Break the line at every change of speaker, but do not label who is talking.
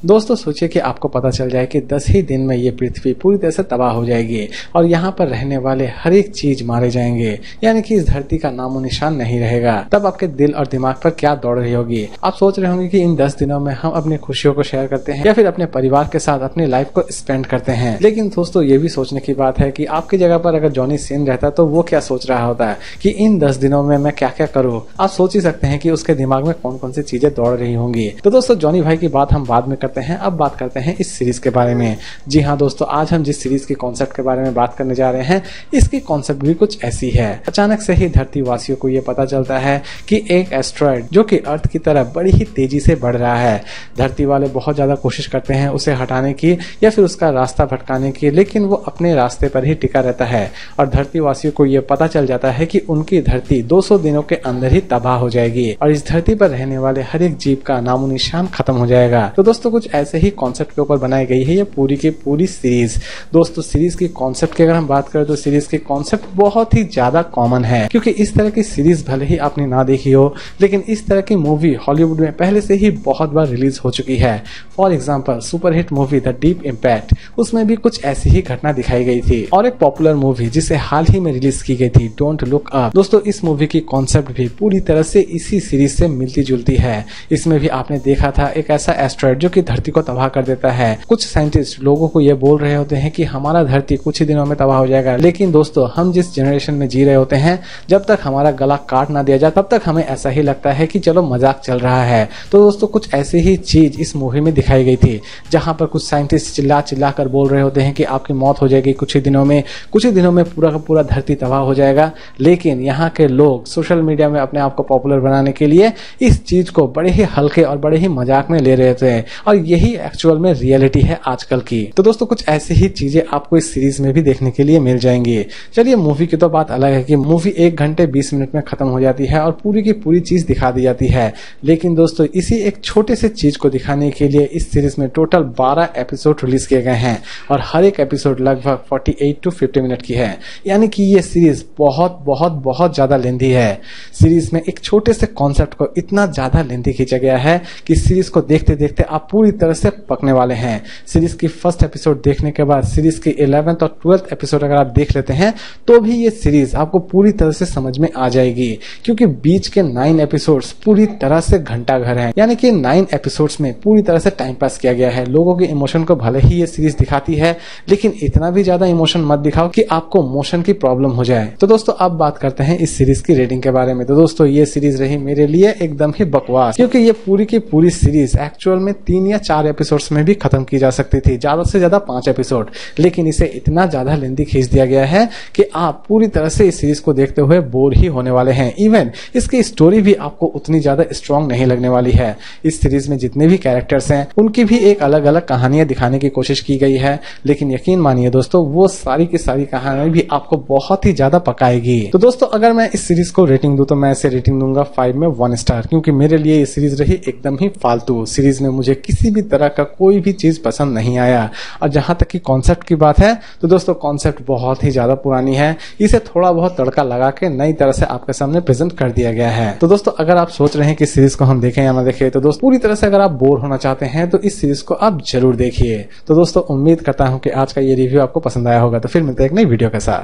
दोस्तों सोचिए कि आपको पता चल जाए कि 10 ही दिन में ये पृथ्वी पूरी तरह से तबाह हो जाएगी और यहाँ पर रहने वाले हर एक चीज मारे जाएंगे, यानी कि इस धरती का नामो निशान नहीं रहेगा। तब आपके दिल और दिमाग पर क्या दौड़ रही होगी? आप सोच रहे होंगे कि इन 10 दिनों में हम अपनी खुशियों को शेयर करते हैं या फिर अपने परिवार के साथ अपनी लाइफ को स्पेंड करते हैं। लेकिन दोस्तों ये भी सोचने की बात है कि आपकी जगह पर अगर जॉनी सीन रहता तो वो क्या सोच रहा होता है कि इन 10 दिनों में मैं क्या क्या करूँ। आप सोच ही सकते हैं कि उसके दिमाग में कौन कौन सी चीजें दौड़ रही होंगी। तो दोस्तों जॉनी भाई की बात हम बाद में करते हैं, अब बात करते हैं इस सीरीज के बारे में। जी हाँ दोस्तों, आज हम जिस सीरीज के कॉन्सेप्ट के बारे में बात करने जा रहे हैं, इसकी कॉन्सेप्ट भी कुछ ऐसी है। अचानक से ही धरती वासियों को ये पता चलता है कि एक एस्ट्रॉयड जो कि अर्थ की तरफ बड़ी ही तेजी से बढ़ रहा है। धरती वाले बहुत ज्यादा कोशिश करते हैं उसे हटाने की या फिर उसका रास्ता भटकाने की, लेकिन वो अपने रास्ते पर ही टिका रहता है और धरती वासियों को ये पता चल जाता है कि उनकी धरती 200 दिनों के अंदर ही तबाह हो जाएगी और इस धरती पर रहने वाले हर एक जीव का नामो निशान खत्म हो जाएगा। तो दोस्तों कुछ ऐसे ही कॉन्सेप्ट के ऊपर बनाई गई है ये पूरी की पूरी सीरीज। दोस्तों सीरीज की कॉन्सेप्ट की अगर हम बात करें तो सीरीज की कॉन्सेप्ट बहुत ही ज्यादा कॉमन है, क्योंकि इस तरह की सीरीज भले ही आपने ना देखी हो, लेकिन इस तरह की मूवी हॉलीवुड में पहले से ही बहुत बार रिलीज हो चुकी है। For example superhit movie the deep impact, उसमें भी कुछ ऐसी ही घटना दिखाई गई थी। और एक पॉपुलर मूवी जिसे हाल ही में रिलीज की गई थी डोंट लुक अप, दोस्तों इस मूवी की कॉन्सेप्ट भी पूरी तरह से इसी सीरीज से मिलती जुलती है। इसमें भी आपने देखा था एक ऐसा एस्ट्रॉयड जो कि धरती को तबाह कर देता है। कुछ साइंटिस्ट लोगों को ये बोल रहे होते हैं कि हमारा धरती कुछ ही दिनों में तबाह हो जाएगा, लेकिन दोस्तों हम जिस जनरेशन में जी रहे होते हैं, जब तक हमारा गला काट ना दिया जाए तब तक हमें ऐसा ही लगता है कि चलो मजाक चल रहा है। तो दोस्तों कुछ ऐसी ही चीज इस मूवी में दिखाई गई थी, जहां पर कुछ साइंटिस्ट चिल्ला चिल्ला कर बोल रहे होते हैं कि आपकी मौत हो जाएगी कुछ ही दिनों में पूरा का पूरा धरती तबाह हो जाएगा। लेकिन यहाँ के लोग सोशल मीडिया में अपने आप को पॉपुलर बनाने के लिए इस चीज को बड़े ही हल्के और बड़े ही मजाक में ले रहे थे और यही एक्चुअल में रियलिटी है आजकल की। तो दोस्तों कुछ ऐसी ही चीजें आपको इस सीरीज में भी देखने के लिए मिल जाएंगी। चलिए मूवी की तो बात अलग है कि मूवी 1 घंटे 20 मिनट में खत्म हो जाती है और पूरी की पूरी चीज दिखा दी जाती है। लेकिन दोस्तों इसी एक छोटे से चीज को दिखाने के लिए इस सीरीज में टोटल 12 एपिसोड रिलीज किए गए हैं और हर एक एपिसोड लगभग 48 to 50 मिनट की है, यानी कि ये सीरीज बहुत बहुत बहुत ज्यादा लेंथी है। सीरीज में एक छोटे से कॉन्सेप्ट को इतना ज्यादा लेंथी खींचा गया है कि सीरीज को देखते देखते आप पूरी तरह से पकने वाले हैं। सीरीज की फर्स्ट एपिसोड देखने के बाद सीरीज की 11th और 12th एपिसोड अगर आप देख लेते हैं तो भी ये सीरीज आपको पूरी तरह से समझ में आ जाएगी, क्योंकि बीच के 9 एपिसोड्स पूरी तरह से घंटा घर हैं, यानी कि 9 एपिसोड्स में पूरी तरह से टाइम पास किया गया है। लोगों के इमोशन को भले ही ये सीरीज दिखाती है, लेकिन इतना भी ज्यादा इमोशन मत दिखाओ कि आपको मोशन की प्रॉब्लम हो जाए। तो दोस्तों अब बात करते हैं इस सीरीज की रेटिंग के बारे में। तो दोस्तों ये सीरीज रही मेरे लिए एकदम ही बकवास, क्योंकि ये पूरी की पूरी सीरीज एक्चुअल में 3 या 4 एपिसोड्स में भी खत्म की जा सकती थी, ज्यादा से ज्यादा 5 एपिसोड, लेकिन इसे इतना ज्यादा लेंथी खींच दिया गया है कि आप पूरी तरह से इस सीरीज को देखते हुए बोर ही होने वाले हैं। इवन इसकी स्टोरी भी आपको उतनी ज्यादा स्ट्रॉन्ग नहीं लगने वाली है। इस सीरीज में जितने भी कैरेक्टर्स हैं उनकी भी एक अलग अलग कहानियां दिखाने की कोशिश की गई है, लेकिन यकीन मानिए दोस्तों वो सारी की सारी कहानियां भी आपको बहुत ही ज्यादा पकाएगी। तो दोस्तों अगर मैं इस सीरीज को रेटिंग दूं तो मैं इसे रेटिंग दूंगा 5 में 1 स्टार, क्योंकि मेरे लिए ये सीरीज रही एकदम ही फालतू। सीरीज में मुझे किसी भी तरह का कोई भी चीज पसंद नहीं आया। और जहां तक कि कॉन्सेप्ट की बात है तो दोस्तों कॉन्सेप्ट बहुत ही ज्यादा पुरानी है, इसे थोड़ा बहुत तड़का लगा के नई तरह से आपके सामने प्रेजेंट कर दिया गया है। तो दोस्तों अगर आप सोच रहे हैं कि सीरीज को हम देखें या ना देखें, तो दोस्तों पूरी तरह से अगर आप बोर होना चाहते हैं तो इस सीरीज को आप जरूर देखिए। तो दोस्तों उम्मीद करता हूं कि आज का ये रिव्यू आपको पसंद आया होगा। तो फिर मिलते हैं एक नई वीडियो के साथ।